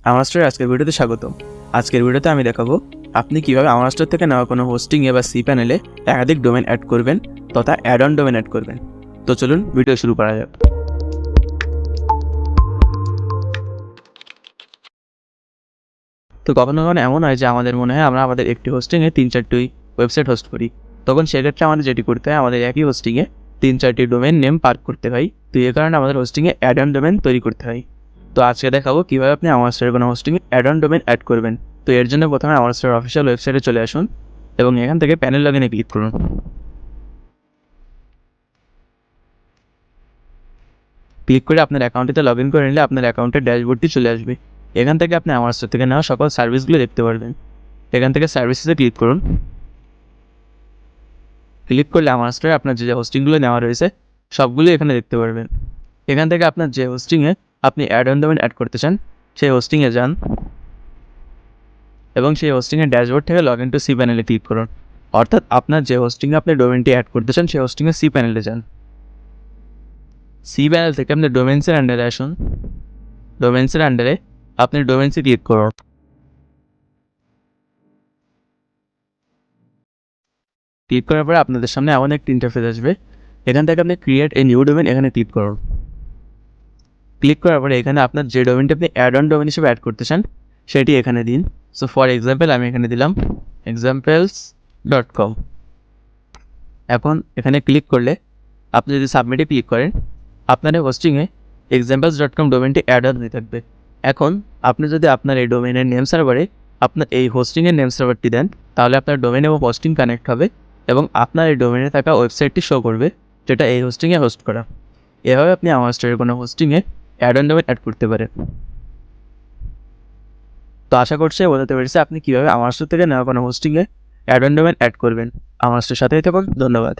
আমারহস্টার আজকের ভিডিওতে স্বাগতম। আজকের ভিডিওতে আমি দেখাবো আপনি কিভাবে আমারহস্টার থেকে নেওয়া কোনো হোস্টিংয়ে বা cPanel-এ একাধিক ডোমেন অ্যাড করবেন তথা অ্যাড অন ডোমেন অ্যাড করবেন। তো চলুন ভিডিও শুরু করা যাক। তো কখনো কখনো এমন হয় যে আমাদের মনে হয় আমরা আমাদের একটি হোস্টিংয়ে 3-4টি ওয়েবসাইট হোস্ট করি। তখন সেক্ষেত্রে আমাদের যেটি করতে হয়, আমাদের একই হোস্টিংয়ে 3-4টি ডোমেন নেম পার্ক করতে হয়। তো এই কারণে আমাদের হোস্টিংয়ে অ্যাড অন ডোমেন তৈরি করতে হয়। তো আজকে দেখাবো কীভাবে আপনি আমারহস্টারের কোনো হোস্টিংয়ে অ্যাড অন ডোমেন অ্যাড করবেন। তো এর জন্য প্রথমে আমারহস্টার অফিসিয়াল ওয়েবসাইটে চলে আসুন এবং এখান থেকে প্যানেল লগইনে ক্লিক করুন। ক্লিক করে আপনার অ্যাকাউন্টটিতে লগ ইন করে নিলে আপনার অ্যাকাউন্টের ড্যাশবোর্ডটি চলে আসবে। এখান থেকে আপনি আমারহস্টার থেকে নেওয়া সকল সার্ভিসগুলো দেখতে পারবেন। এখান থেকে সার্ভিসেসে ক্লিক করুন। ক্লিক করলে আমারহস্টারে আপনার যে হোস্টিংগুলো নেওয়া রয়েছে সবগুলো এখানে দেখতে পারবেন। এখান থেকে আপনার যে হোস্টিংয়ে আপনি অ্যাড অন ডোমেন অ্যাড করতে চান সেই হোস্টিংয়ে যান এবং সেই হোস্টিংয়ের ড্যাশবোর্ড থেকে লগ ইন টু cPanel-এ ক্লিক করুন। অর্থাৎ আপনার যে হোস্টিংয়ে আপনি ডোমেনটি অ্যাড করতে চান সেই হোস্টিংয়ে cPanel-এ যান। cPanel থেকে আপনি ডোমেন্সের আন্ডারে আসুন। ডোমেন্সের আন্ডারে আপনি ডোমেন্সে ক্লিক করুন। ক্লিক করার পরে আপনাদের সামনে এমন একটি ইন্টারফেস আসবে। এখান থেকে আপনি ক্রিয়েট এ নিউ ডোমেন এখানে ক্লিক করুন। ক্লিক করার পরে এখানে আপনার যে ডোমেনটি আপনি অ্যাড অন ডোমেন হিসেবে অ্যাড করতে চান সেটি এখানে দিন। সো ফর এক্সাম্পল আমি এখানে দিলাম examples.com। এখন এখানে ক্লিক করলে আপনি যদি সাবমিটে ক্লিক করেন আপনার এই হোস্টিংয়ে examples.com ডোমেনটি অ্যাড অন হয়ে থাকবে। এখন আপনি যদি আপনার এই ডোমেনের নেম সার্ভারে আপনার এই হোস্টিংয়ের নেম সার্ভারটি দেন তাহলে আপনার ডোমেন এবং হোস্টিং কানেক্ট হবে এবং আপনার এই ডোমেনে থাকা ওয়েবসাইটটি শো করবে যেটা এই হোস্টিংয়ে হোস্ট করা। এভাবে আপনি আমারহস্টারের কোনো হোস্টিংয়ে অ্যাড অন ডোমেন অ্যাড করতে পারেন। তো আশা করছি বোঝাতে পেরেছি আপনি কীভাবে আমারহস্টার থেকে নেওয়া কোনো হোস্টিংয়ে অ্যাড অন ডোমেন অ্যাড করবেন। আমারহস্টারের সাথেই থাকুন। ধন্যবাদ।